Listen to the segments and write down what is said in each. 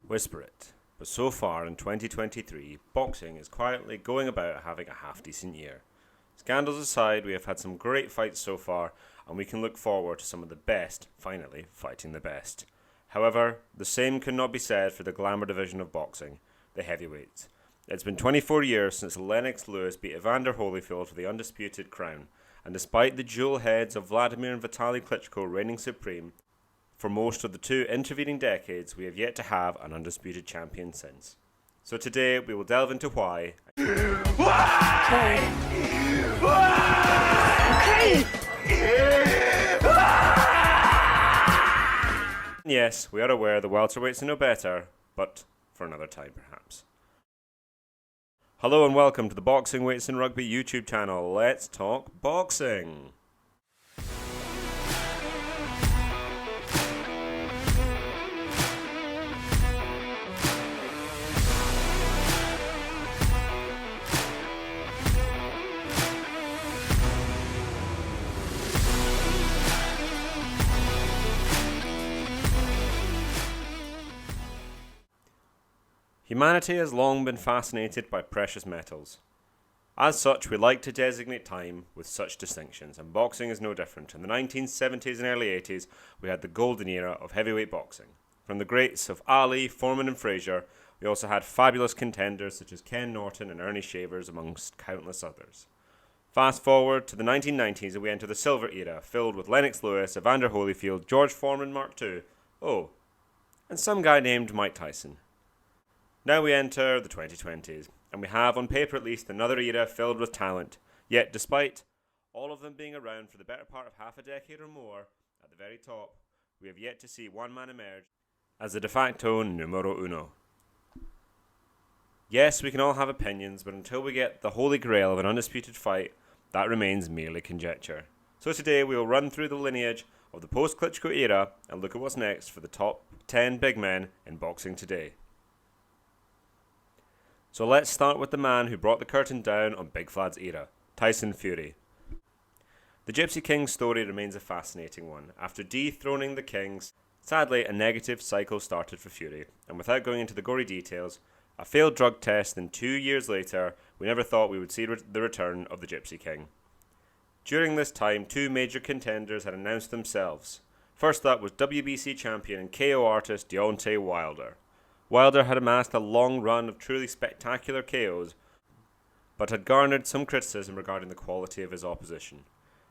Whisper it, but so far in 2023, boxing is quietly going about having a half-decent year. Scandals aside, we have had some great fights so far, and we can look forward to some of the best finally fighting the best. However, the same cannot be said for the glamour division of boxing, the heavyweights. It's been 24 years since Lennox Lewis beat Evander Holyfield for the undisputed crown, and despite the dual heads of Vladimir and Vitaly Klitschko reigning supreme, for most of the two intervening decades, we have yet to have an undisputed champion since. So today, we will delve into why. Why? Okay. Yes, we are aware the welterweights are no better, but for another time perhaps. Hello and welcome to the Boxing Weights and Rugby YouTube channel. Let's talk boxing. Humanity has long been fascinated by precious metals. As such, we like to designate time with such distinctions, and boxing is no different. In the 1970s and early 80s, we had the golden era of heavyweight boxing. From the greats of Ali, Foreman and Frazier, we also had fabulous contenders such as Ken Norton and Ernie Shavers, amongst countless others. Fast forward to the 1990s and we enter the silver era, filled with Lennox Lewis, Evander Holyfield, George Foreman Mark II, and some guy named Mike Tyson. Now we enter the 2020s, and we have, on paper at least, another era filled with talent. Yet, despite all of them being around for the better part of half a decade or more, at the very top, we have yet to see one man emerge as the de facto numero uno. Yes, we can all have opinions, but until we get the holy grail of an undisputed fight, that remains merely conjecture. So today we will run through the lineage of the post-Klitschko era and look at what's next for the top 10 big men in boxing today. So let's start with the man who brought the curtain down on Big Vlad's era, Tyson Fury. The Gypsy King's story remains a fascinating one. After dethroning the Kings, sadly a negative cycle started for Fury, and without going into the gory details, a failed drug test and 2 years later, we never thought we would see the return of the Gypsy King. During this time, two major contenders had announced themselves. First up was WBC champion and KO artist Deontay Wilder. Wilder had amassed a long run of truly spectacular KOs, but had garnered some criticism regarding the quality of his opposition.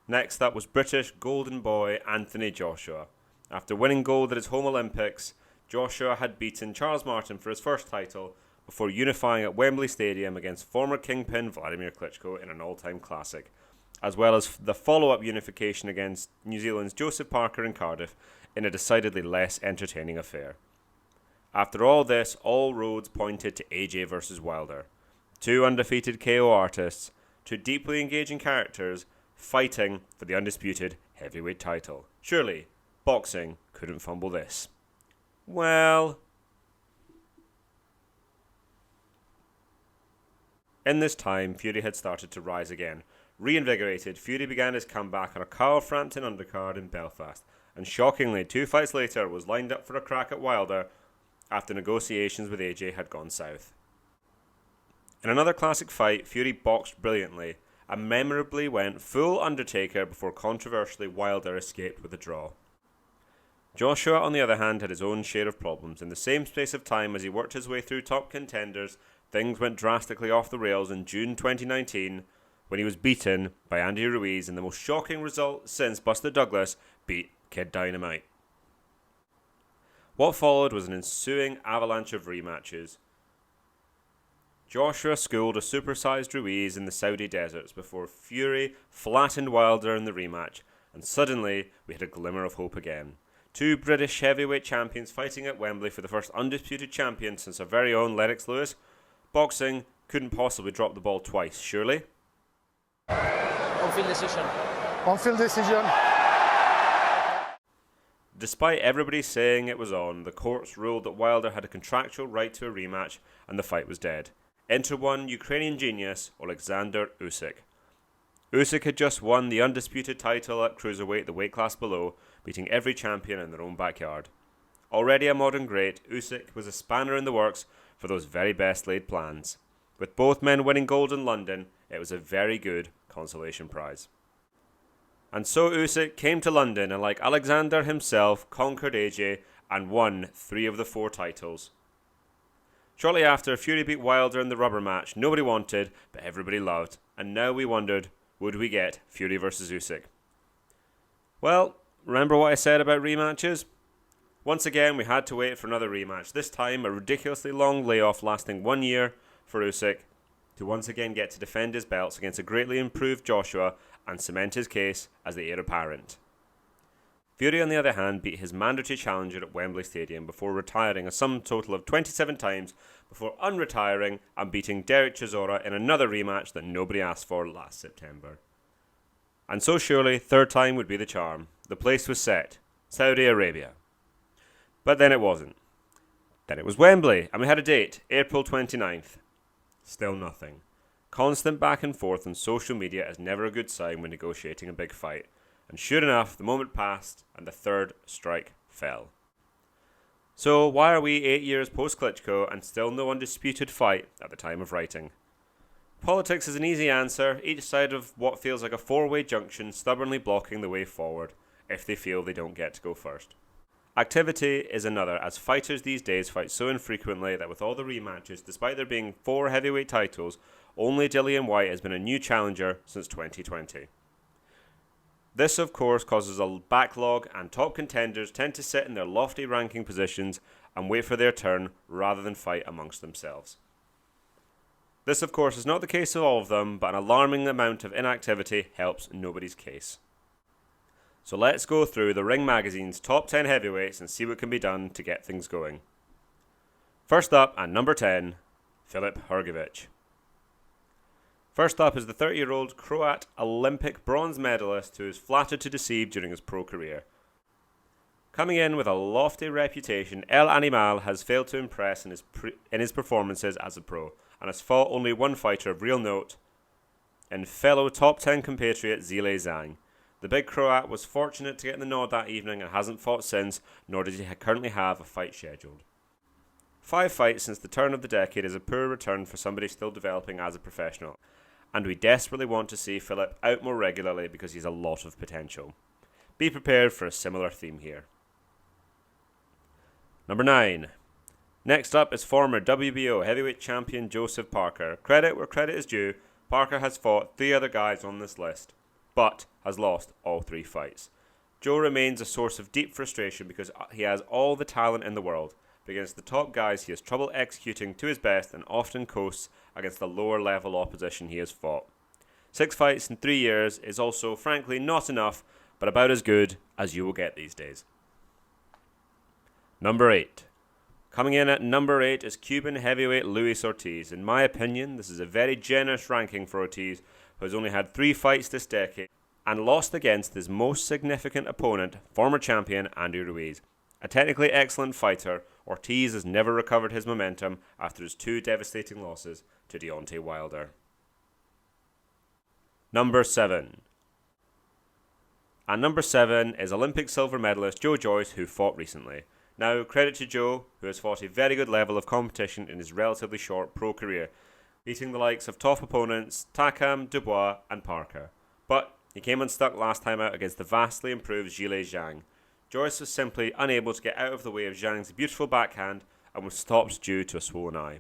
Next up was British golden boy Anthony Joshua. After winning gold at his home Olympics, Joshua had beaten Charles Martin for his first title before unifying at Wembley Stadium against former kingpin Vladimir Klitschko in an all-time classic, as well as the follow-up unification against New Zealand's Joseph Parker in Cardiff in a decidedly less entertaining affair. After all this, all roads pointed to AJ versus Wilder. Two undefeated KO artists, two deeply engaging characters, fighting for the undisputed heavyweight title. Surely, boxing couldn't fumble this. Well, in this time, Fury had started to rise again. Reinvigorated, Fury began his comeback on a Carl Frampton undercard in Belfast, and shockingly, 2 fights later was lined up for a crack at Wilder after negotiations with AJ had gone south. In another classic fight, Fury boxed brilliantly and memorably went full Undertaker before controversially Wilder escaped with a draw. Joshua, on the other hand, had his own share of problems. In the same space of time as he worked his way through top contenders, things went drastically off the rails in June 2019 when he was beaten by Andy Ruiz in the most shocking result since Buster Douglas beat Kid Dynamite. What followed was an ensuing avalanche of rematches. Joshua schooled a supersized Ruiz in the Saudi deserts before Fury flattened Wilder in the rematch, and suddenly we had a glimmer of hope again. Two British heavyweight champions fighting at Wembley for the first undisputed champion since our very own Lennox Lewis. Boxing couldn't possibly drop the ball twice, surely? On-field decision. On-field decision. Despite everybody saying it was on, the courts ruled that Wilder had a contractual right to a rematch and the fight was dead. Enter one Ukrainian genius, Alexander Usyk. Usyk had just won the undisputed title at cruiserweight, the weight class below, beating every champion in their own backyard. Already a modern great, Usyk was a spanner in the works for those very best laid plans. With both men winning gold in London, it was a very good consolation prize. And so Usyk came to London and, like Alexander himself, conquered AJ and won 3 of the 4 titles. Shortly after, Fury beat Wilder in the rubber match nobody wanted but everybody loved, and now we wondered, would we get Fury versus Usyk? Well, remember what I said about rematches? Once again, we had to wait for another rematch, this time a ridiculously long layoff lasting 1 year for Usyk to once again get to defend his belts against a greatly improved Joshua and cement his case as the heir apparent. Fury, on the other hand, beat his mandatory challenger at Wembley Stadium before retiring a sum total of 27 times before unretiring and beating Derek Chisora in another rematch that nobody asked for last September. And so surely, third time would be the charm. The place was set. Saudi Arabia. But then it wasn't. Then it was Wembley, and we had a date, April 29th. Still nothing. Constant back and forth on social media is never a good sign when negotiating a big fight. And sure enough, the moment passed and the third strike fell. So why are we 8 years post-Klitschko and still no undisputed fight at the time of writing? Politics is an easy answer, each side of what feels like a 4-way junction stubbornly blocking the way forward if they feel they don't get to go first. Activity is another, as fighters these days fight so infrequently that with all the rematches, despite there being 4 heavyweight titles, only Dillian Whyte has been a new challenger since 2020. This, of course, causes a backlog, and top contenders tend to sit in their lofty ranking positions and wait for their turn rather than fight amongst themselves. This, of course, is not the case of all of them, but an alarming amount of inactivity helps nobody's case. So let's go through the Ring Magazine's top 10 heavyweights and see what can be done to get things going. First up, at number 10, Filip Hrgović. First up is the 30-year-old Croat Olympic bronze medalist who is flattered to deceive during his pro career. Coming in with a lofty reputation, El Animal has failed to impress in his performances as a pro, and has fought only one fighter of real note in fellow top 10 compatriot Zhilei Zhang. The big Croat was fortunate to get the nod that evening and hasn't fought since, nor does he currently have a fight scheduled. 5 fights since the turn of the decade is a poor return for somebody still developing as a professional, and we desperately want to see Filip out more regularly because he's a lot of potential. Be prepared for a similar theme here. Number 9. Next up is former WBO heavyweight champion Joseph Parker. Credit where credit is due, Parker has fought 3 other guys on this list, but has lost all 3 fights. Joe remains a source of deep frustration because he has all the talent in the world, but against the top guys he has trouble executing to his best and often coasts against the lower level opposition he has fought. 6 fights in 3 years is also frankly not enough, but about as good as you will get these days. Number 8. Coming in at number 8 is Cuban heavyweight Luis Ortiz. In my opinion, this is a very generous ranking for Ortiz, who has only had 3 fights this decade and lost against his most significant opponent, former champion Andy Ruiz. A technically excellent fighter, Ortiz has never recovered his momentum after his 2 devastating losses to Deontay Wilder. Number 7. And number 7 is Olympic silver medalist Joe Joyce, who fought recently. Now, credit to Joe, who has fought a very good level of competition in his relatively short pro career, beating the likes of top opponents Takam, Dubois and Parker. But he came unstuck last time out against the vastly improved Zhilei Zhang. Joyce was simply unable to get out of the way of Zhang's beautiful backhand and was stopped due to a swollen eye.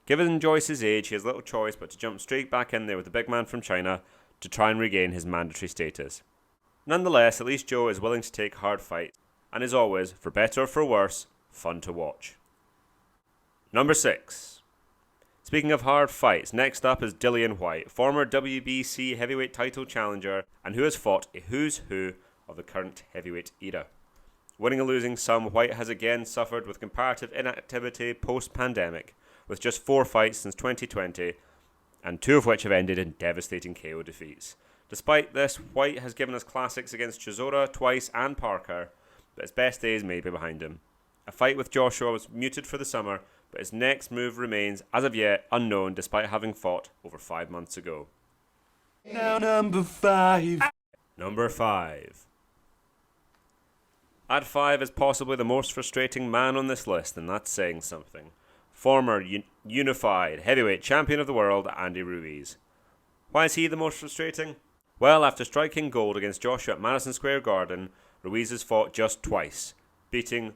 Given Joyce's age, he has little choice but to jump straight back in there with the big man from China to try and regain his mandatory status. Nonetheless, at least Joe is willing to take hard fights, and is always, for better or for worse, fun to watch. Number 6. Speaking of hard fights, next up is Dillian Whyte, former WBC heavyweight title challenger, and who has fought a who's who of the current heavyweight era. Winning or losing some, Whyte has again suffered with comparative inactivity post-pandemic, with just 4 fights since 2020, and 2 of which have ended in devastating KO defeats. Despite this, Whyte has given us classics against Chisora twice and Parker, but his best days may be behind him. A fight with Joshua was muted for the summer, but his next move remains, as of yet, unknown despite having fought over 5 months ago. Now number 5. Number 5. At 5 is possibly the most frustrating man on this list, and that's saying something. Former unified heavyweight champion of the world, Andy Ruiz. Why is he the most frustrating? Well, after striking gold against Joshua at Madison Square Garden, Ruiz has fought just twice, beating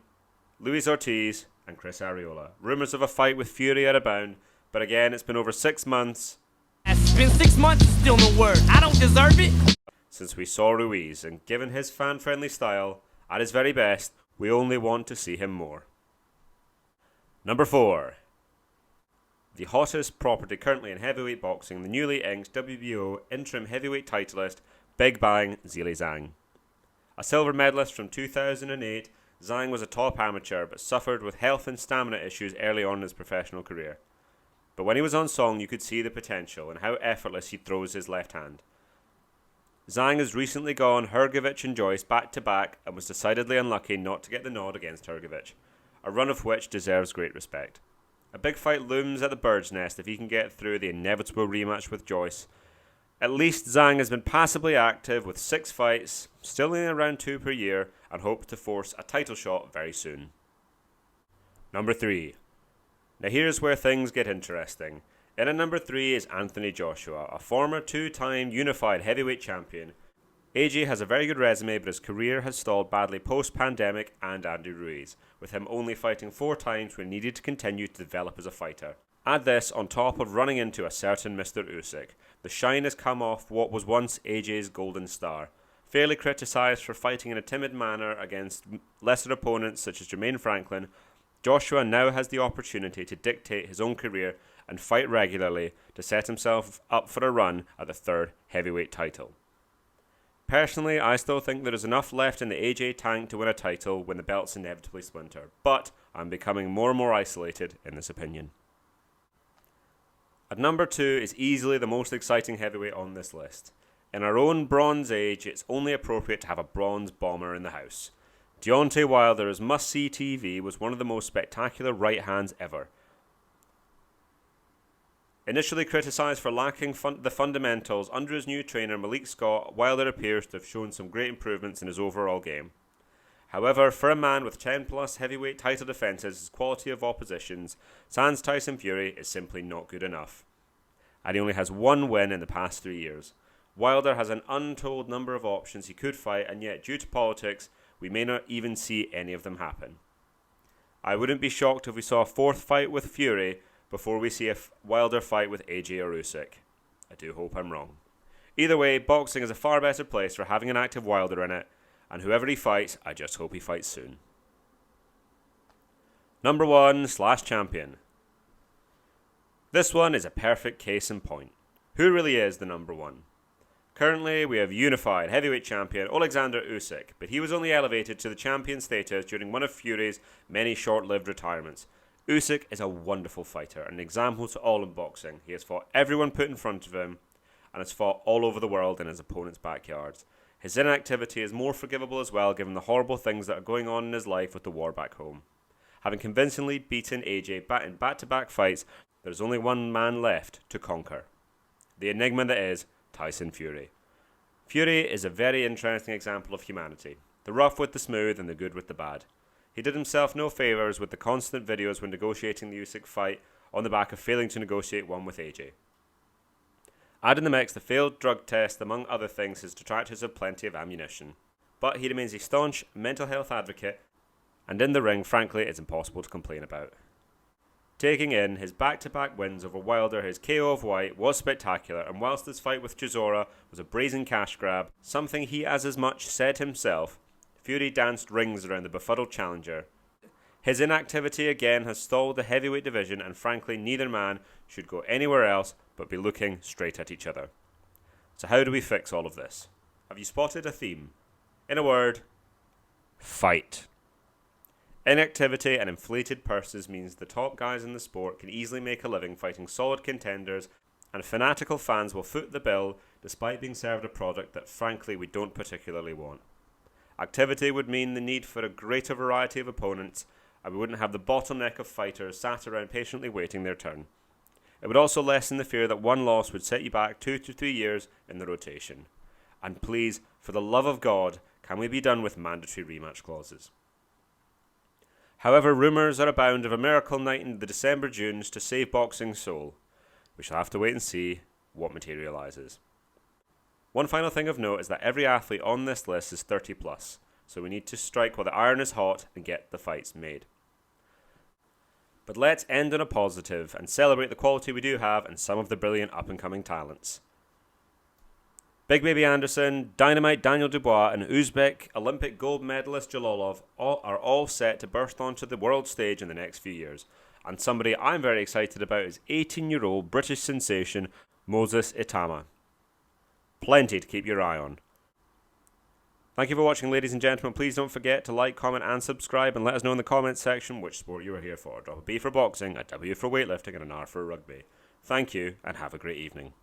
Luis Ortiz and Chris Arreola. Rumours of a fight with Fury are abound, but again, it's been over 6 months. It's been 6 months and still no word. I don't deserve it. Since we saw Ruiz, and given his fan-friendly style, at his very best, we only want to see him more. Number 4. The hottest property currently in heavyweight boxing, the newly inked WBO interim heavyweight titleist, Big Bang Zhilei Zhang. A silver medalist from 2008, Zhang was a top amateur but suffered with health and stamina issues early on in his professional career. But when he was on song, you could see the potential and how effortless he throws his left hand. Zhang has recently gone Hrgovic and Joyce back-to-back and was decidedly unlucky not to get the nod against Hrgovic, a run of which deserves great respect. A big fight looms at the bird's nest if he can get through the inevitable rematch with Joyce. At least Zhang has been passably active with 6 fights, still in around 2 per year, and hopes to force a title shot very soon. Number 3. Now here's where things get interesting. In at number 3 is Anthony Joshua, a former 2-time unified heavyweight champion. AJ has a very good resume, but his career has stalled badly post-pandemic and Andy Ruiz, with him only fighting 4 times when needed to continue to develop as a fighter. Add this on top of running into a certain Mr. Usyk. The shine has come off what was once AJ's golden star. Fairly criticised for fighting in a timid manner against lesser opponents such as Jermaine Franklin, Joshua now has the opportunity to dictate his own career and fight regularly to set himself up for a run at the 3rd heavyweight title. Personally, I still think there is enough left in the AJ tank to win a title when the belts inevitably splinter, but I'm becoming more and more isolated in this opinion. At number 2 is easily the most exciting heavyweight on this list. In our own Bronze Age, it's only appropriate to have a bronze bomber in the house. Deontay Wilder, as must-see TV, was one of the most spectacular right hands ever. Initially criticised for lacking the fundamentals, under his new trainer Malik Scott, Wilder appears to have shown some great improvements in his overall game. However, for a man with 10-plus heavyweight title defences, his quality of oppositions, sans Tyson Fury, is simply not good enough. And he only has 1 win in the past 3 years. Wilder has an untold number of options he could fight, and yet due to politics, we may not even see any of them happen. I wouldn't be shocked if we saw a 4th fight with Fury before we see a Wilder fight with AJ or Usyk. I do hope I'm wrong. Either way, boxing is a far better place for having an active Wilder in it, and whoever he fights, I just hope he fights soon. Number 1/champion. This one is a perfect case in point. Who really is the number 1? Currently, we have unified heavyweight champion Alexander Usyk, but he was only elevated to the champion status during one of Fury's many short-lived retirements. Usyk is a wonderful fighter, an example to all in boxing. He has fought everyone put in front of him, and has fought all over the world in his opponent's backyards. His inactivity is more forgivable as well, given the horrible things that are going on in his life with the war back home. Having convincingly beaten AJ in back-to-back fights, there is only one man left to conquer. The enigma that is Tyson Fury. Fury is a very interesting example of humanity. The rough with the smooth and the good with the bad. He did himself no favours with the constant videos when negotiating the Usyk fight on the back of failing to negotiate one with AJ. Add in the mix the failed drug test, among other things, his detractors have plenty of ammunition. But he remains a staunch mental health advocate, and in the ring, frankly, it's impossible to complain about. Taking in his back-to-back wins over Wilder, his KO of White was spectacular, and whilst this fight with Chisora was a brazen cash grab, something he as much said himself, Fury danced rings around the befuddled challenger. His inactivity again has stalled the heavyweight division, and frankly neither man should go anywhere else but be looking straight at each other. So how do we fix all of this? Have you spotted a theme? In a word, fight. Inactivity and inflated purses means the top guys in the sport can easily make a living fighting solid contenders, and fanatical fans will foot the bill despite being served a product that frankly we don't particularly want. Activity would mean the need for a greater variety of opponents, and we wouldn't have the bottleneck of fighters sat around patiently waiting their turn. It would also lessen the fear that one loss would set you back 2 to 3 years in the rotation. And please, for the love of God, Can we be done with mandatory rematch clauses? However, rumours are abound of a miracle night in the December Dunes to save boxing's soul. We shall have to wait and see what materialises. One final thing of note is that every athlete on this list is 30 plus, so we need to strike while the iron is hot and get the fights made. But let's end on a positive and celebrate the quality we do have and some of the brilliant up-and-coming talents. Big Baby Anderson, Dynamite Daniel Dubois, and Uzbek Olympic gold medalist Jalolov are all set to burst onto the world stage in the next few years. And somebody I'm very excited about is 18-year-old British sensation Moses Itama. Plenty to keep your eye on. Thank you for watching, ladies and gentlemen. Please don't forget to like, comment and subscribe, and let us know in the comments section which sport you are here for. Drop a B for boxing, a W for weightlifting, and an R for rugby. Thank you, and have a great evening.